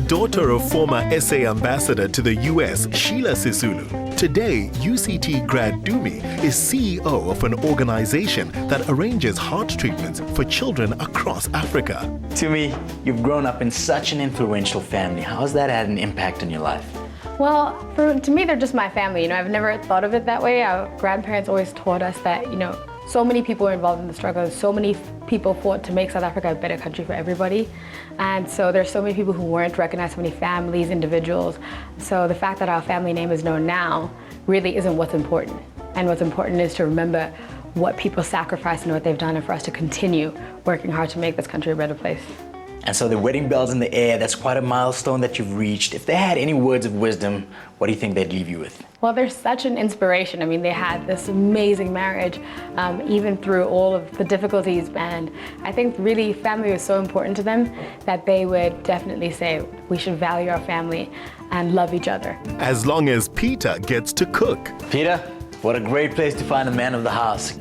Daughter of former SA ambassador to the US, SHEILA Sisulu, today UCT grad Tumi is CEO of an organization that arranges heart treatments for children across Africa. Tumi, you've grown up in such an influential family. How has that had an impact on your life? Well, to me, they're just my family. I've never thought of it that way. Our grandparents always taught us that, so many people were involved in the struggle. So many people fought to make South Africa a better country for everybody. And so there's so many people who weren't recognized, so many families, individuals. So the fact that our family name is known now really isn't what's important. And what's important is to remember what people sacrificed and what they've done, and for us to continue working hard to make this country a better place. And so the wedding bell's in the air, that's quite a milestone that you've reached. If they had any words of wisdom, what do you think they'd leave you with? Well, they're such an inspiration. They had this amazing marriage, even through all of the difficulties. And I think really family was so important to them that they would definitely say we should value our family and love each other. As long as Peter gets to cook. Peter, what a great place to find a man of the house.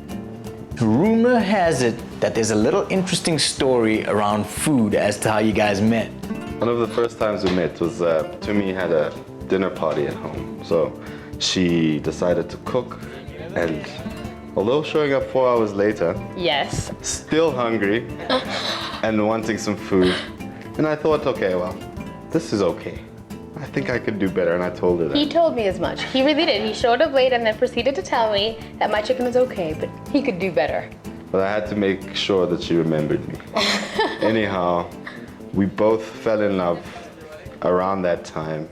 Rumor has it that there's a little interesting story around food as to how you guys met. One of the first times we met was Tumi had a dinner party at home. So she decided to cook, and although showing up 4 hours later, Yes. still hungry and wanting some food. And I thought, okay, well, this is okay. I think I could do better, and I told her that. He told me as much. He really did. He showed up late and then proceeded to tell me that my chicken was okay, but he could do better. But I had to make sure that she remembered me. Anyhow, we both fell in love around that time,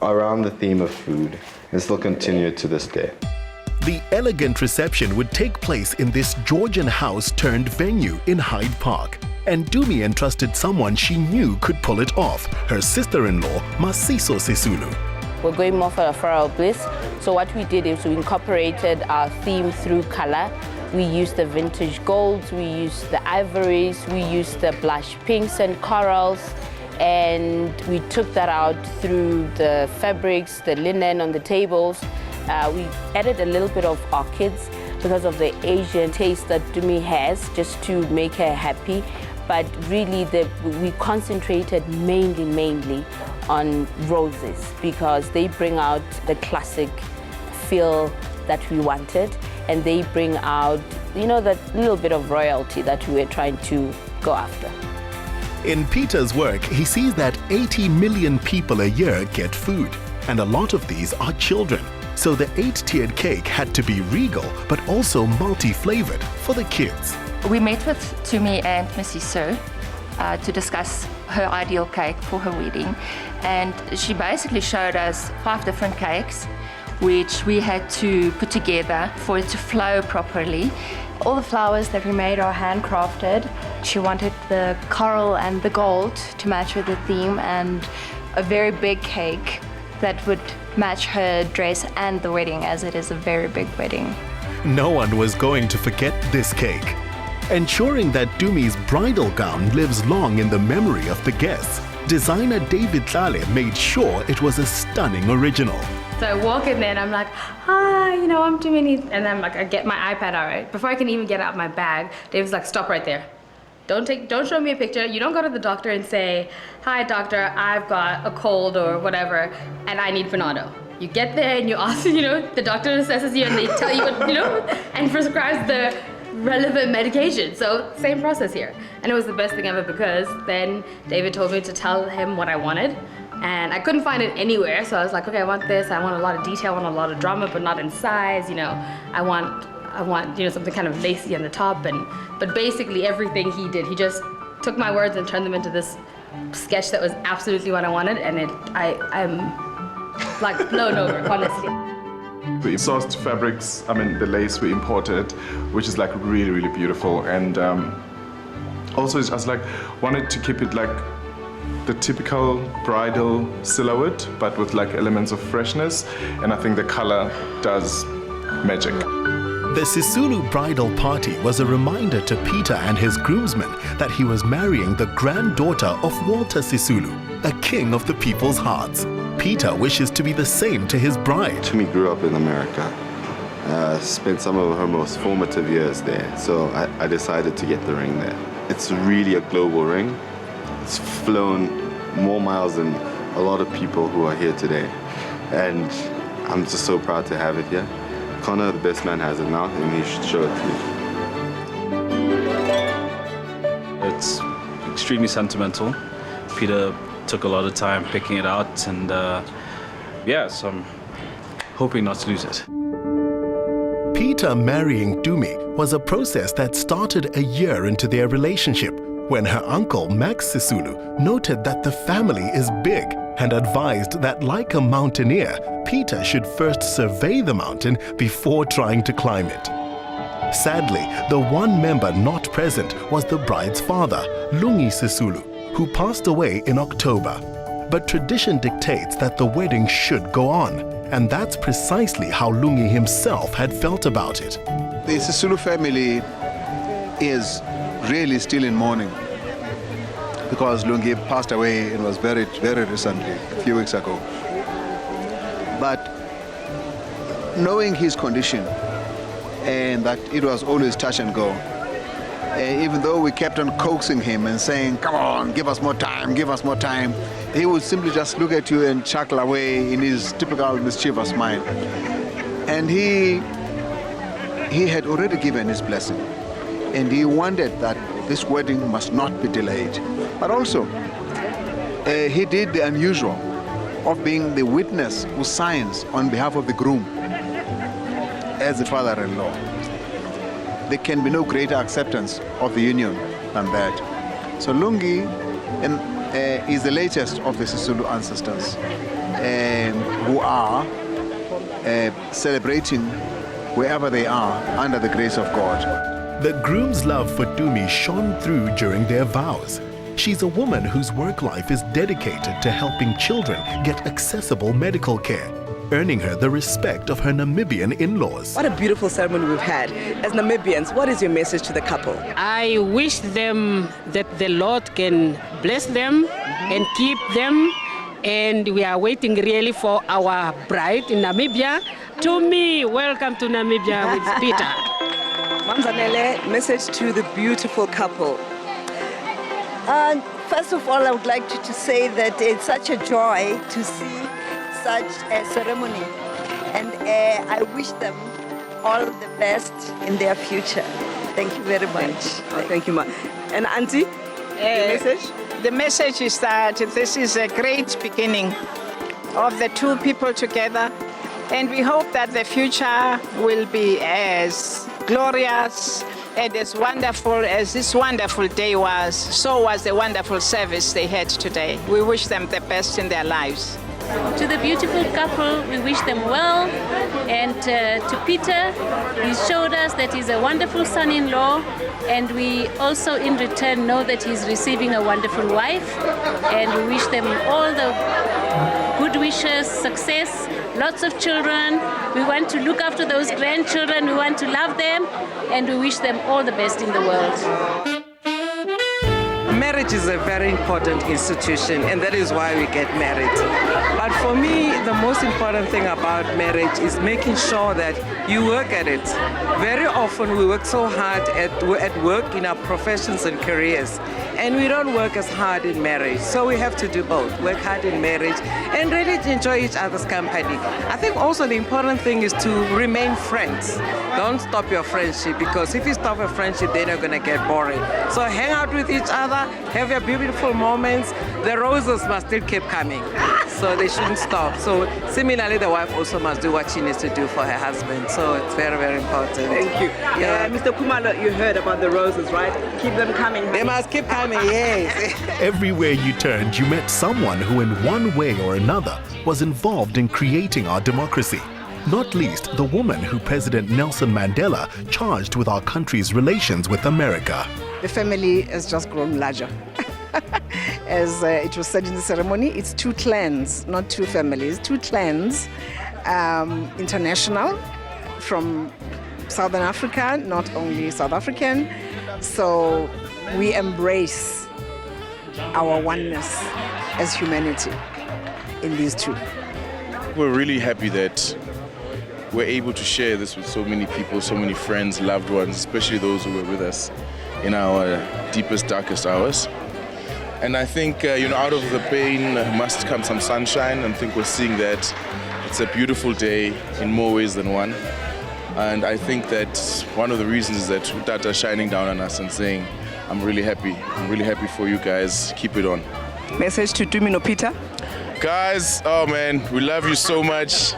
around the theme of food, and still continue to this day. The elegant reception would take place in this Georgian house turned venue in Hyde Park. And Tumi entrusted someone she knew could pull it off, her sister-in-law, MASEEISO Sisulu. We're going more for a floral bliss. So what we did is we incorporated our theme through color. We used the vintage golds, we used the ivories, we used the blush pinks and corals, and we took that out through the fabrics, the linen on the tables. We added a little bit of orchids because of the Asian taste that Tumi has, just to make her happy. But really, we concentrated mainly on roses because they bring out the classic feel that we wanted, and they bring out, that little bit of royalty that we were trying to go after. In Peter's work, he sees that 80 million people a year get food, and a lot of these are children. So the 8-tiered cake had to be regal, but also multi-flavored for the kids. We met with Tumi and MASEEISO to discuss her ideal cake for her wedding, and she basically showed us 5 different cakes which we had to put together for it to flow properly. All the flowers that we made are handcrafted. She wanted the coral and the gold to match with the theme, and a very big cake that would match her dress and the wedding, as it is a very big wedding. No one was going to forget this cake. Ensuring that Tumi's bridal gown lives long in the memory of the guests, designer David Tlale made sure it was a stunning original. So I walk in there and I'm like, hi, I'm Tumi. And I'm like, I get my iPad out, right? Before I can even get out my bag, David's like, stop right there. Don't show me a picture. You don't go to the doctor and say, hi doctor, I've got a cold or whatever, and I need Panado. You get there and you ask, the doctor assesses you and they tell you what, and prescribes the relevant medication. So same process here. And it was the best thing ever because then David told me to tell him what I wanted. And I couldn't find it anywhere, so I was like, okay, I want this, I want a lot of detail, I want a lot of drama, but not in size, I want something kind of lacy on the top, but basically everything he did, he just took my words and turned them into this sketch that was absolutely what I wanted, and I'm like blown over, honestly. We sourced fabrics, the lace we imported, which is like really, really beautiful, and also it's just wanted to keep it like the typical bridal silhouette, but with elements of freshness, and I think the color does magic. The Sisulu bridal party was a reminder to Peter and his groomsmen that he was marrying the granddaughter of Walter Sisulu, a king of the people's hearts. Peter wishes to be the same to his bride. Tumi grew up in America, spent some of her most formative years there, so I decided to get the ring there. It's really a global ring. It's flown more miles than a lot of people who are here today. And I'm just so proud to have it here. KONA, the best man, has it now, and he should show it to you. It's extremely sentimental. Peter took a lot of time picking it out, and so I'm hoping not to lose it. Peter marrying Tumi was a process that started a year into their relationship when her uncle Max Sisulu noted that the family is big and advised that, like a mountaineer, Peter should first survey the mountain before trying to climb it. Sadly, the one member not present was the bride's father, Lungi Sisulu, who passed away in October. But tradition dictates that the wedding should go on, and that's precisely how Lungi himself had felt about it. The Sisulu family is really still in mourning because Lungi passed away and was buried very recently, a few weeks ago. But knowing his condition and that it was always touch and go, even though we kept on coaxing him and saying, come on, give us more time, give us more time, he would simply just look at you and chuckle away in his typical mischievous mind. And he had already given his blessing, and he wanted that this wedding must not be delayed. But also, he did the unusual of being the witness who signs on behalf of the groom as the father-in-law. There can be no greater acceptance of the union than that. So Lungi is the latest of the Sisulu ancestors who are celebrating wherever they are under the grace of God. The groom's love for Tumi shone through during their vows. She's a woman whose work life is dedicated to helping children get accessible medical care, earning her the respect of her Namibian in-laws. What a beautiful ceremony we've had. As Namibians, what is your message to the couple? I wish them that the Lord can bless them and keep them. And we are waiting really for our bride in Namibia. Tumi, welcome to Namibia with Peter. Manzanele, message to the beautiful couple. First of all, I would like to say that it's such a joy to see such a ceremony, and I wish them all the best in their future. Thank you very much. Thank you, Ma. And Auntie, the message? The message is that this is a great beginning of the two people together, and we hope that the future will be as glorious and as wonderful as this wonderful day was. So was the wonderful service they had today. We wish them the best in their lives. To the beautiful couple, we wish them well, and to Peter, he showed us that he's a wonderful son-in-law, and we also in return know that he's receiving a wonderful wife, and we wish them all the good wishes, success, lots of children. We want to look after those grandchildren, we want to love them, and we wish them all the best in the world. Marriage is a very important institution, and that is why we get married. But for me, the most important thing about marriage is making sure that you work at it. Very often we work so hard at work in our professions and careers, and we don't work as hard in marriage. So we have to do both, work hard in marriage and really enjoy each other's company. I think also the important thing is to remain friends. Don't stop your friendship, because if you stop a friendship, then you're gonna get boring. So hang out with each other, have your beautiful moments. The roses must still keep coming, so they shouldn't stop. So similarly, the wife also must do what she needs to do for her husband. So it's very, very important. Thank you. Yeah. Mr. Kumalo, you heard about the roses, right? Keep them coming. They must keep coming, yes. Everywhere you turned, you met someone who in one way or another was involved in creating our democracy. Not least the woman who President Nelson Mandela charged with our country's relations with America. The family has just grown larger. As it was said in the ceremony, it's two clans, not two families, two clans, international, from Southern Africa, not only South African. So we embrace our oneness as humanity in these two. We're really happy that we're able to share this with so many people, so many friends, loved ones, especially those who were with us in our deepest, darkest hours. And I think, out of the pain must come some sunshine. And I think we're seeing that. It's a beautiful day in more ways than one. And I think that one of the reasons is that Utata is shining down on us and saying, I'm really happy. I'm really happy for you guys. Keep it on. Message to Tumi no Peter. Guys, oh man, we love you so much.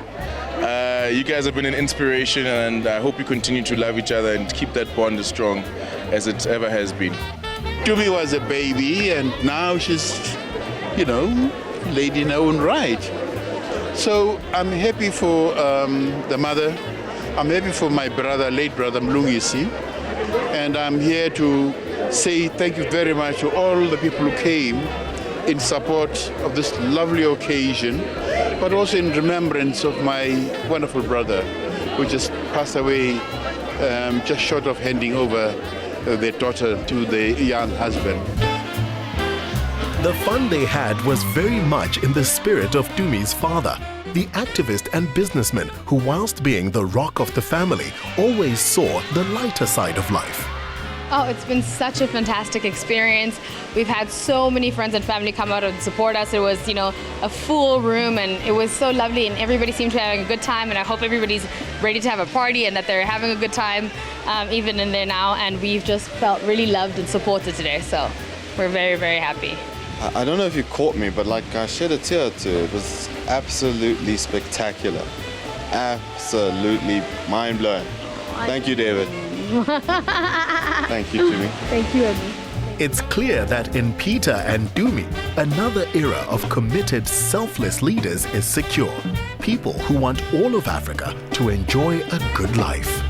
You guys have been an inspiration, and I hope you continue to love each other and keep that bond as strong as it ever has been. Tumi was a baby, and now she's, lady in her own right. So I'm happy for the mother. I'm happy for my brother, late brother Mlungisi, and I'm here to say thank you very much to all the people who came in support of this lovely occasion, but also in remembrance of my wonderful brother who just passed away just short of handing over their daughter to the young husband. The fun they had was very much in the spirit of Tumi's father, the activist and businessman who, whilst being the rock of the family, always saw the lighter side of life. Oh, it's been such a fantastic experience. We've had so many friends and family come out and support us. It was, a full room, and it was so lovely, and everybody seemed to be having a good time, and I hope everybody's ready to have a party and that they're having a good time even in there now, and we've just felt really loved and supported today, so we're very, very happy. I don't know if you caught me, but I shed a tear or two. It was absolutely spectacular. Absolutely mind-blowing. Thank you, David. Thank you, Tumi. Thank you, Abby. It's clear that in Peter and Tumi, another era of committed, selfless leaders is secure. People who want all of Africa to enjoy a good life.